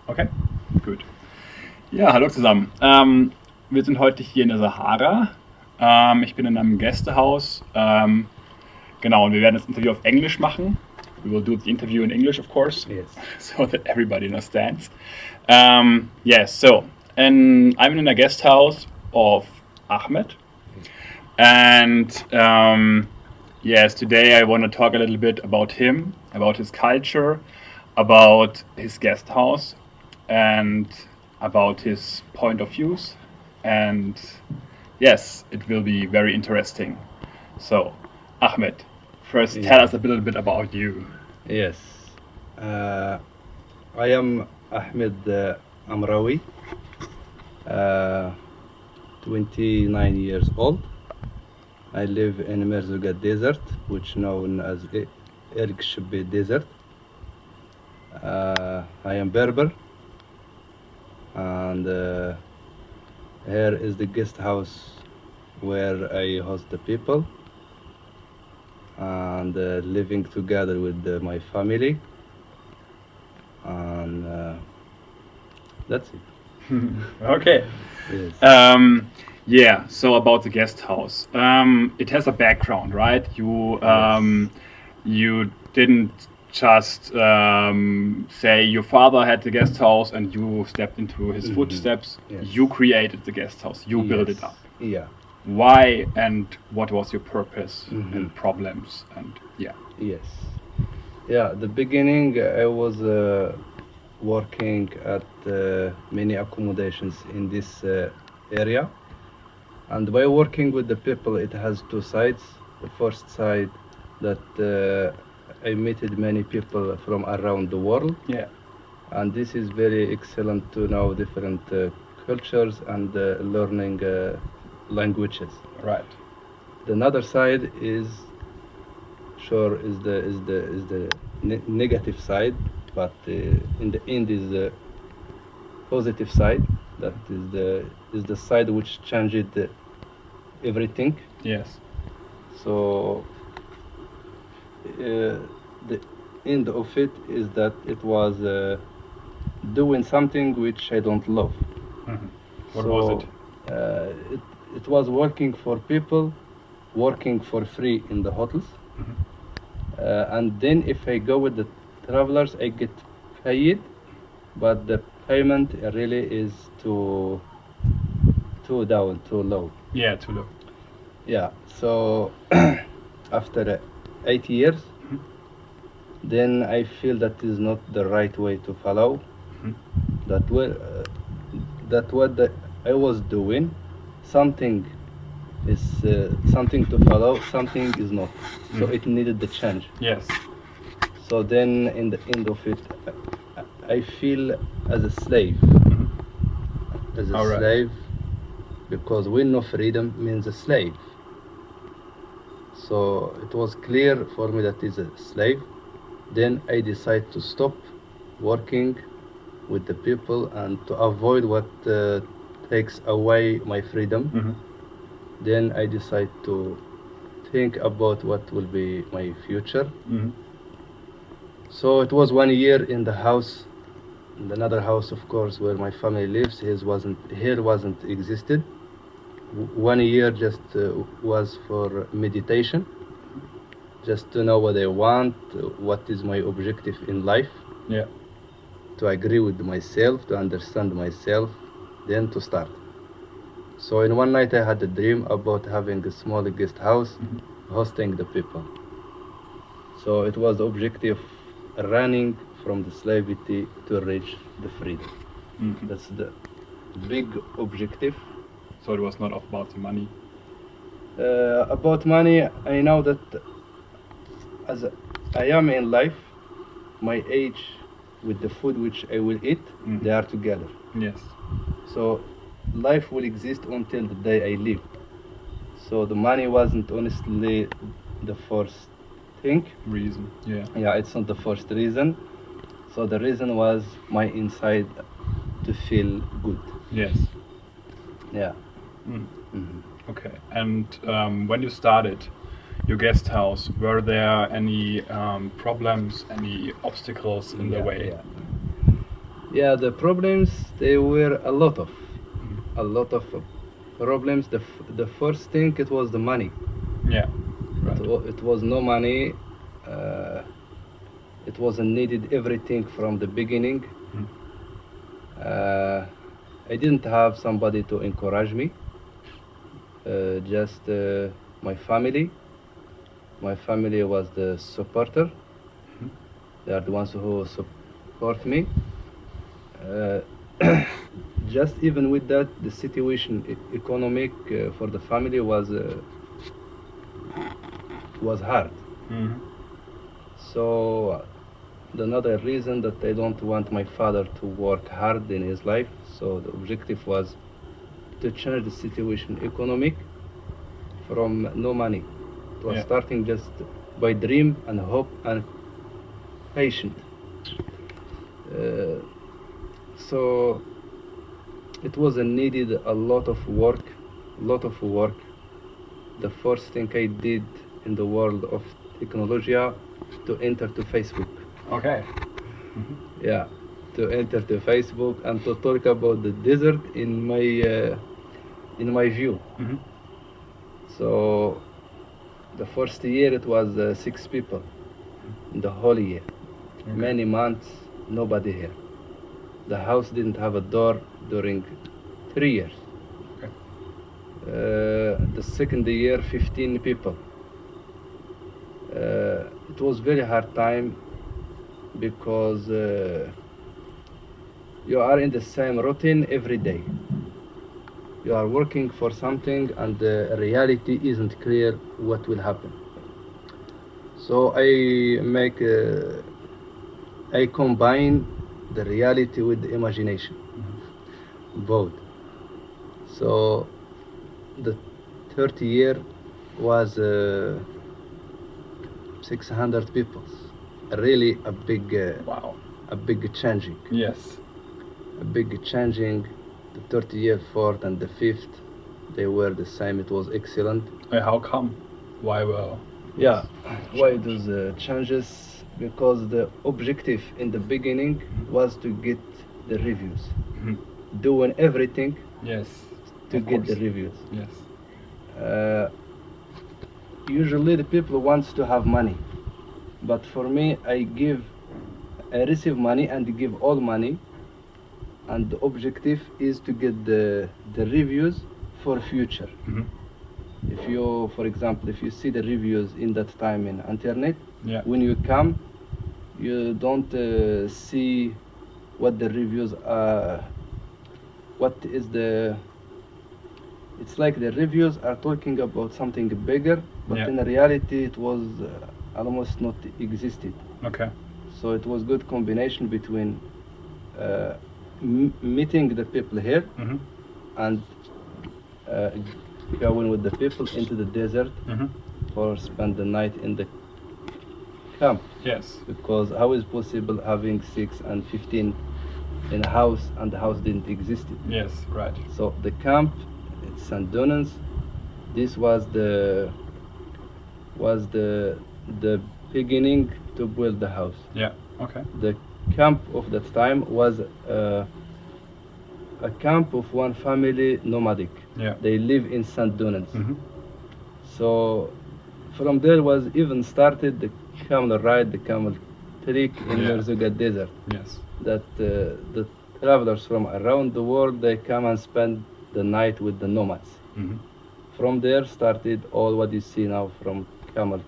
Okay, gut. Ja, hallo zusammen. Wir sind heute hier in der Sahara. Ich bin in einem Gästehaus. Genau, und wir werden das Interview auf Englisch machen. We will do the interview in English, of course, Yes. so that everybody understands. Yes, so, and I'm in a guest house of Ahmed. And yes, today I want to talk a little bit about him, about his culture, about his guest house, and about his point of views. And yes, it will be very interesting. So, Ahmed, first tell us a little bit about you. Yes. I am Ahmed Amraoui, uh, 29 years old. I live in Merzouga Desert, which known as Ergshbe Desert. I am Berber, and here is the guest house where I host the people and living together with my family, and that's it. Okay. Yes. Yeah, so about the guest house. It has a background, right? You didn't just say your father had the guest house and you stepped into his footsteps. Yes. You created the guest house. You built it up. Yeah. Why and what was your purpose Mhm. and problems and yeah. Yes. Yeah. The beginning, I was working at many accommodations in this area, and by working with the people, it has two sides. The first side that I met many people from around the world, Yeah. and this is very excellent to know different cultures and learning languages. Right. The another side is the negative side, but in the end is the positive side. That is the side which changed everything. Yes. So the end of it is that it was doing something which I don't love. Mhm. What So, was it? It was working for people, working for free in the hotels. Mhm. And then if I go with the travelers, I get paid, but the payment really is too down, too low. Yeah, too low. Yeah. So after 8 years, Mhm. then I feel that is not the right way to follow. Mhm. That what I was doing, something is something to follow, something is not. So Mhm. it needed the change. Yes. So then in the end of it, I feel as a slave, Mhm. as a All right. slave, because when no freedom means a slave. So it was clear for me that is a slave. Then I decided to stop working with the people and to avoid what takes away my freedom. Mhm. Then I decide to think about what will be my future. Mhm. So it was 1 year in the house, in another house, of course, where my family lives. Here wasn't existed. 1 year just was for meditation, just to know what I want, what is my objective in life, Yeah. to agree with myself, to understand myself, then to start. So in one night I had a dream about having a small guest house, Mhm. hosting the people. So it was the objective running from the slavery to reach the freedom. Mhm. That's the big objective. So it was not about the money. About money, I know that as I am in life, my age with the food which I will eat, Mhm. they are together. Yes. So life will exist until the day I live. So the money wasn't honestly the first thing. Reason. Yeah. Yeah, it's not the first reason. So the reason was my inside to feel good. Yes. Yeah. Mm. Mhm. Okay. And when you started your guest house, were there any problems, any obstacles in the way? Yeah, the problems, they were Mhm. a lot of problems. The first thing, it was the money. Yeah. Right. It was no money. Uh, it wasn't needed everything from the beginning. Mhm. Uh, I didn't have somebody to encourage me. Just my family. My family was the supporter. Mhm. They are the ones who support me. Uh, just even with that, the situation economic for the family was hard. Mhm. So another reason that I don't want my father to work hard in his life. So the objective was to change the situation economic from no money. It was Yeah. starting just by dream and hope and patient. Uh, so it was needed a lot of work, lot of work. The first thing I did in the world of technology to enter to Facebook. Okay. Mhm. Yeah, to enter to Facebook and to talk about the desert in my view. Mhm. So the first year it was 6 people in the whole year. Okay. Many months, nobody here. The house didn't have a door during 3 years. Okay. The second year, 15 people. It was very hard time because you are in the same routine every day. You are working for something and the reality isn't clear what will happen. So I combine the reality with the imagination, Mhm. both. So the 30 year was 600 people. Really Wow. a big changing, Yes. a big changing. The 30 year fourth and the fifth, they were the same. It was excellent. How come? Why were Yeah, those why changed? those changes? Because the objective in the beginning Mhm. was to get the reviews, Mhm. doing everything Yes. to Of get the course. reviews. Yes. Uh, Usually the people wants to have money, but for me, I receive money and give all money, and the objective is to get the reviews for future. Mhm. If you, for example, if you see the reviews in that time in internet, Yeah. when you come, you don't see what the reviews are. What is the? It's like the reviews are talking about something bigger, but Yeah. in reality, it was almost not existed. Okay. So it was good combination between uh, meeting the people here Mhm. and uh, going with the people into the desert Mhm. or spend the night in the camp. Yes. Because how is possible having 6 and 15 in a house and the house didn't exist? Yes. Right. So the camp at St. Donans, this was the beginning to build the house. Yeah. Okay. The camp of that time was a camp of one family nomadic. Yeah. They live in St. Donans. Mhm. So from there was even started the camel ride, the camel trek in Yeah. Merzuga desert. Yes. That the travelers from around the world, they come and spend the night with the nomads. Mhm. From there started all what you see now from camel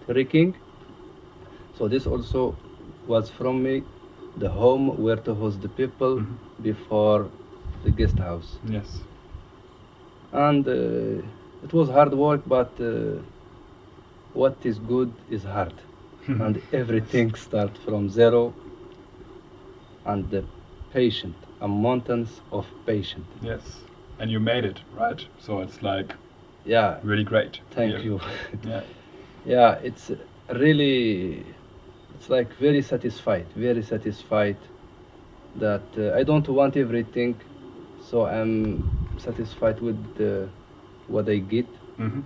trekking. So this also was from me, the home where to host the people Mhm. before the guest house. Yes. And it was hard work, but what is good is hard. And everything starts from zero, and the patient, a mountains of patient. Yes. And you made it, right? So it's like Yeah, really great. to thank hear. you. Yeah. Yeah, it's really, it's like very satisfied that I don't want everything, so I'm satisfied with what I get. Mhm.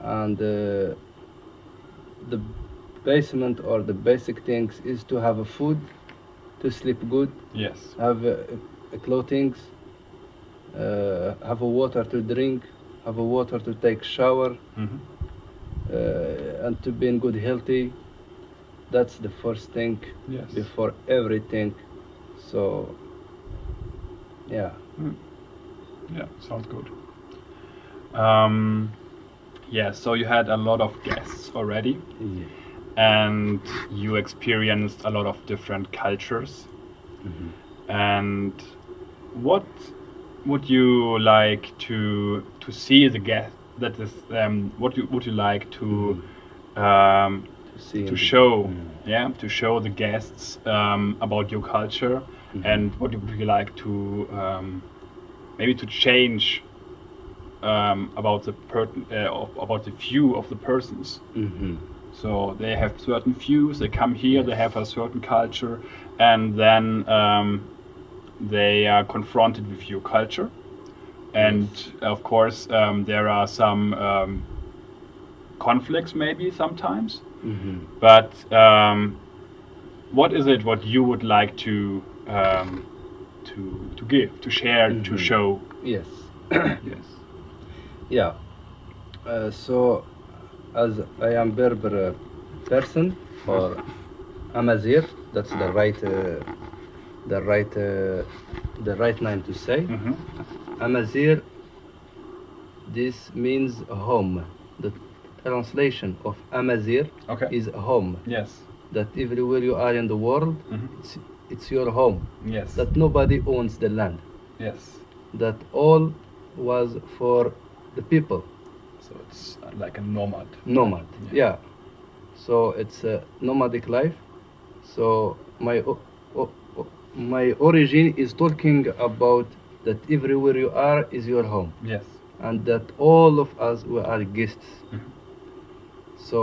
And the basement or the basic things is to have a food, to sleep good, Yes. have clothing, have a water to drink, have a water to take shower, Mm-hmm. and to be in good healthy. That's the first thing Yes. before everything. So yeah. Mm. Yeah, sounds good. Um, yeah, so you had a lot of guests already, Yeah. and you experienced a lot of different cultures. And what would you like to see the guest? That is, what you would you like um, To see to in the- show? Yeah, to show the guests about your culture, and what would you like to maybe to change about about the view of the persons. Mhm. So they have certain views. They come here. They Yes. have a certain culture, and then they are confronted with your culture. And Yes. of course, there are some conflicts, maybe sometimes. Mhm. But what is it what you would like to give, to share, to Mhm. show? Yes. Yes. Yeah. So, as I am Berber person or Amazir, that's the right name to say. Mm-hmm. Amazir. This means home. The translation of Amazir Okay. is home. Yes. That everywhere you are in the world, Mhm. it's your home. Yes. That nobody owns the land. Yes. That all was for the people. So it's like a nomad. Nomad. Yeah. So it's a nomadic life. So my origin is talking about that everywhere you are is your home, Yes. and that all of us we are guests. Mhm. So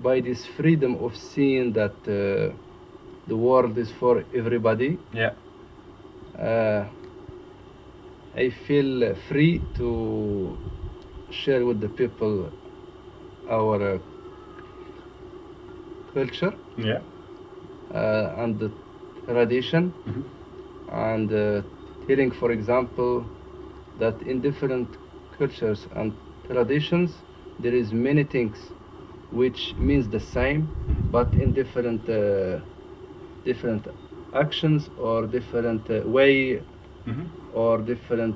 by this freedom of seeing that the world is for everybody, Yeah. uh, I feel free to share with the people our culture Yeah. and the tradition, Mhm. and telling, for example, that in different cultures and traditions there is many things which means the same, but in different actions or different way Mhm. or different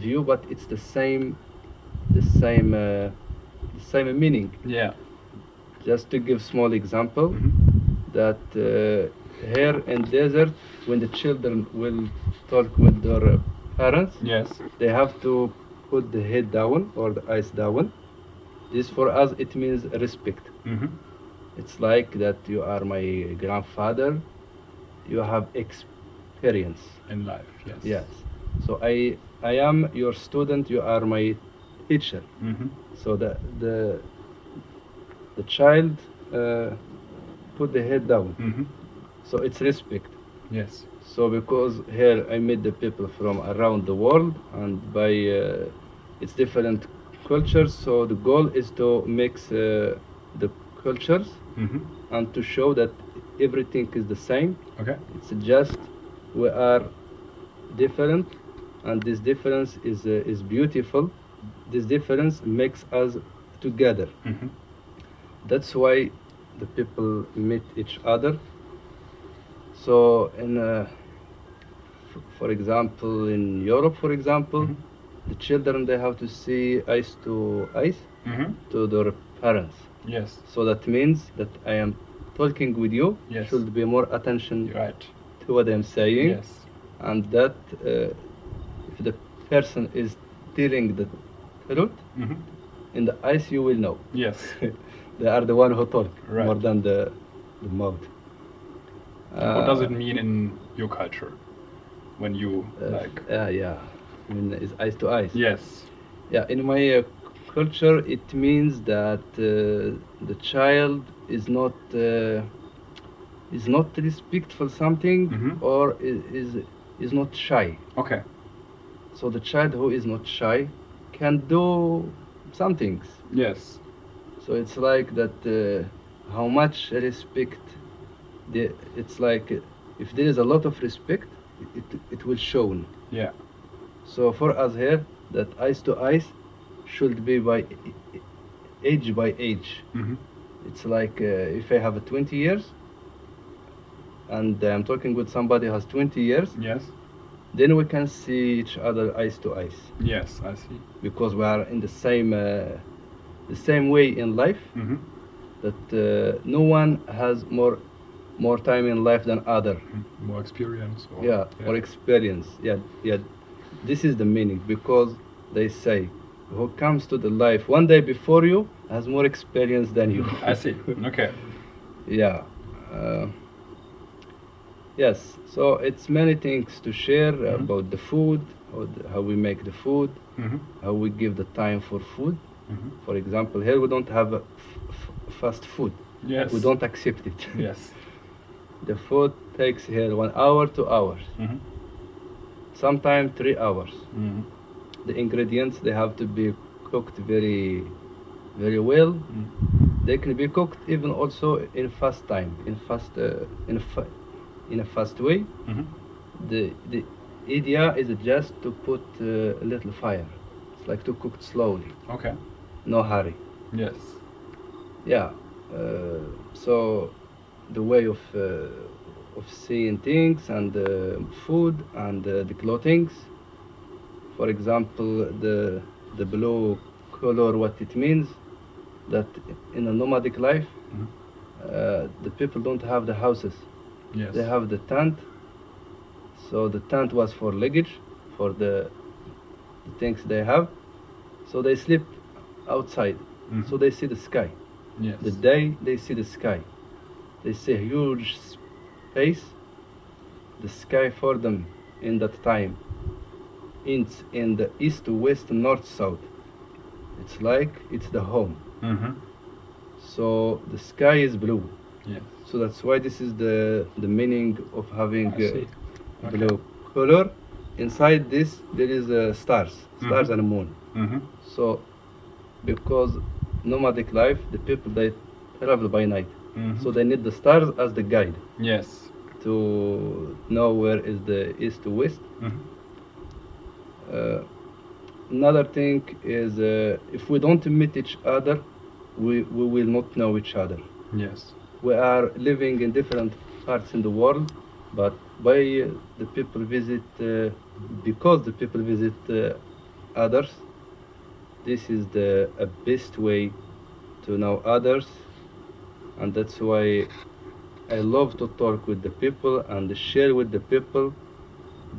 view, but it's the same meaning. Yeah. Just to give small example, Mhm. that here in desert, when the children will talk with their parents, Yes. they have to put the head down or the eyes down. This for us it means respect. Mhm. It's like that you are my grandfather, you have experience. In life. Yes. Yes. So I am your student, you are my teacher. Mhm. So the child put the head down. Mhm. So it's respect. Yes. So because here I meet the people from around the world, and by it's different cultures. So the goal is to mix the cultures Mhm. and to show that everything is the same. Okay. It's just we are different, and this difference is beautiful. This difference makes us together. Mhm. That's why the people meet each other. So for example, in Europe, for example, Mhm. the children they have to see eyes to eyes Mhm. to their parents. Yes. So that means that I am talking with you. Yes. Should be more attention You're right. to what I'm saying, Yes. and that if the person is telling the truth, Mhm. in the eyes you will know. Yes. They are the one who talk Right. more than the mouth. What does it mean in your culture when you like? Yeah, I mean, it's eyes to eyes. Yes. Yeah, in my culture, it means that the child is not respectful something, Mhm. or is not shy. Okay. So the child who is not shy can do some things. Yes. So it's like that. How much respect it's like if there is a lot of respect, it will shown. Yeah. So for us here, that eyes to eyes should be by age by age. Mm-hmm. It's like if I have a 20 years and I'm talking with somebody who has 20 years, Yes. then we can see each other eyes to eyes Yes, I see. because we are in the same way in life. Mm-hmm. That no one has more time in life than other. More experience. Or, Yeah, or experience. Yeah, yeah. This is the meaning because they say who comes to the life one day before you has more experience than you. I see. Okay. Yeah. Yes. So it's many things to share about the food, how we make the food, Mm-hmm. how we give the time for food. Mm-hmm. For example, here we don't have fast food. Yes. We don't accept it. Yes. The food takes here 1 hour, 2 hours, Mm-hmm. sometimes 3 hours. Mm-hmm. The ingredients they have to be cooked very, very well. Mm-hmm. They can be cooked even also in fast time, in a fast way. Mm-hmm. The idea is just to put a little fire. It's like to cook it slowly, Okay. no hurry. Yes. Yeah. So the way of seeing things and food and the clothings. For example, the blue color, what it means that in a nomadic life, the people don't have the houses. Yes. They have the tent. So the tent was for luggage, for the things they have. So they sleep outside. Mhm. So they see the sky. Yes. The day they see the sky. They see a huge space. The sky for them in that time. It's in the east, west, north, south. It's like it's the home. Mm-hmm. So the sky is blue. Yes. So that's why this is the meaning of having I see. Okay. blue color. Inside this there is stars Mhm. and moon. Mm-hmm. So because nomadic life, the people they travel by night. Mhm. So they need the stars as the guide Yes. to know where is the east to west. Mm-hmm. Another thing is if we don't meet each other, we will not know each other. Yes. We are living in different parts in the world, but by the people visit, because the people visit others, this is the best way to know others, and that's why I love to talk with the people and share with the people,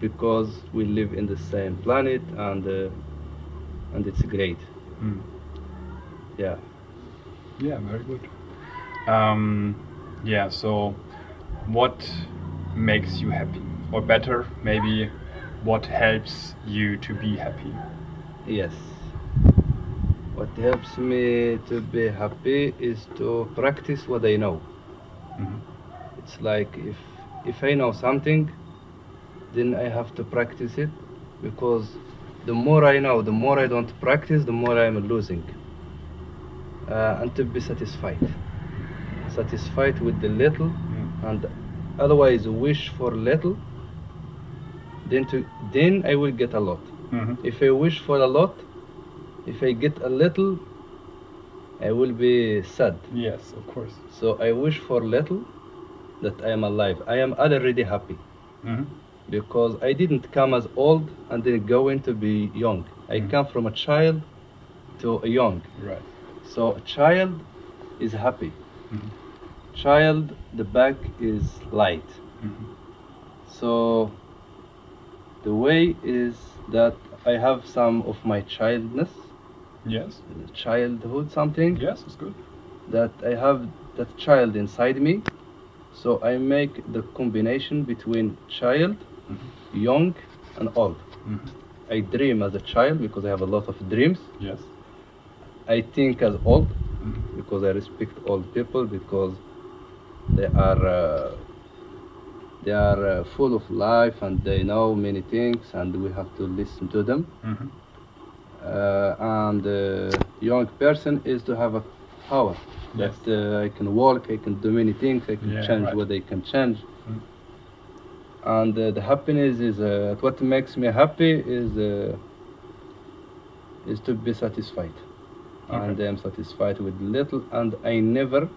because we live in the same planet and it's great. Mm. Yeah. Yeah, very good. Yeah, so what makes you happy? Or better, maybe what helps you to be happy? Yes. What helps me to be happy is to practice what I know. Mhm. It's like if I know something, then I have to practice it, because the more I know, the more I don't practice, the more I'm losing. And to be satisfied with the little, and otherwise wish for little, then I will get a lot. Mhm. If I wish for a lot, if I get a little, I will be sad. Yes, of course. So I wish for little, that I am alive. I am already happy, Mhm. because I didn't come as old and then going to be young. I Mhm. come from a child to a young. Right. So a child is happy. Mhm. Child, the back is light. Mhm. So the way is that I have some of my childness, Yes. childhood something, Yes, it's good. that I have that child inside me. So I make the combination between child, Mhm. young, and old. Mhm. I dream as a child because I have a lot of dreams. Yes. I think as old Mhm. because I respect old people, because they are full of life and they know many things and we have to listen to them. Mhm. And young person is to have a power. Yes. That I can walk, I can do many things, I can Yeah, change right. what I can change. Mm. And the happiness is what makes me happy is to be satisfied. And Okay. I am satisfied with little, and I never,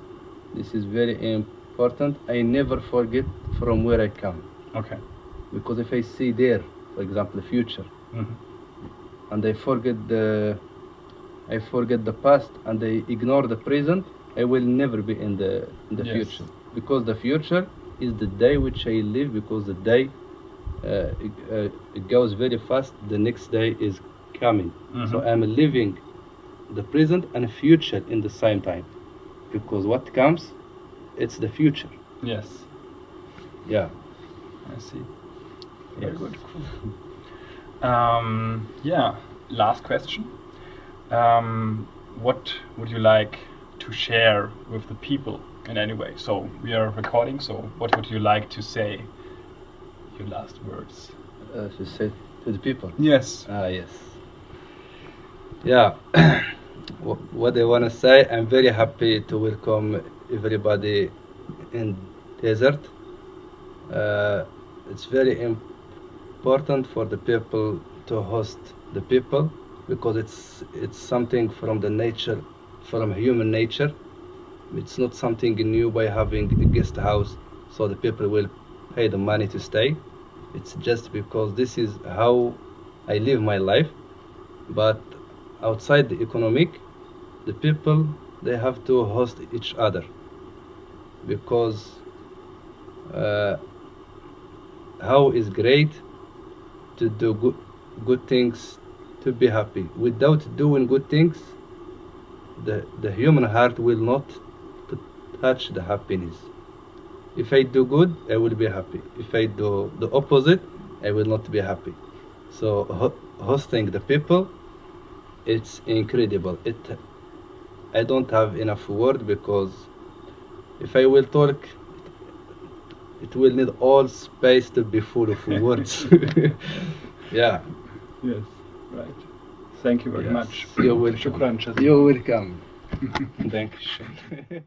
this is very important, I never forget from where I come. Okay. Because if I see there, for example, the future, Mhm. and I forget the past and I ignore the present, I will never be in the Yes. future. Because the future is the day which I live, because the day it goes very fast, the next day is coming. So Mhm. I'm living the present and future in the same time, because what comes, it's the future. Yes. Yeah. I see. Very Yes. good. Yeah. Last question. What would you like to share with the people in any way? So we are recording. So what would you like to say? Your last words. To say to the people. Yes. Ah, yes. Yeah. What I want to say, I'm very happy to welcome everybody in desert. Uh, it's very important for the people to host the people, because it's something from the nature, from human nature. It's not something new by having a guest house, so the people will pay the money to stay. It's just because this is how I live my life. But outside the economic, the people, they have to host each other, because uh, how is great to do good things, to be happy. Without doing good things, the human heart will not touch the happiness. If I do good, I will be happy. If I do the opposite, I will not be happy. So hosting the people, it's incredible. I don't have enough word, because if I will talk, it will need all space to be full of words. Yeah. Yes. Right. Thank you very Yes. much. You're welcome. شكرا جزيلا. You're welcome. Thank you.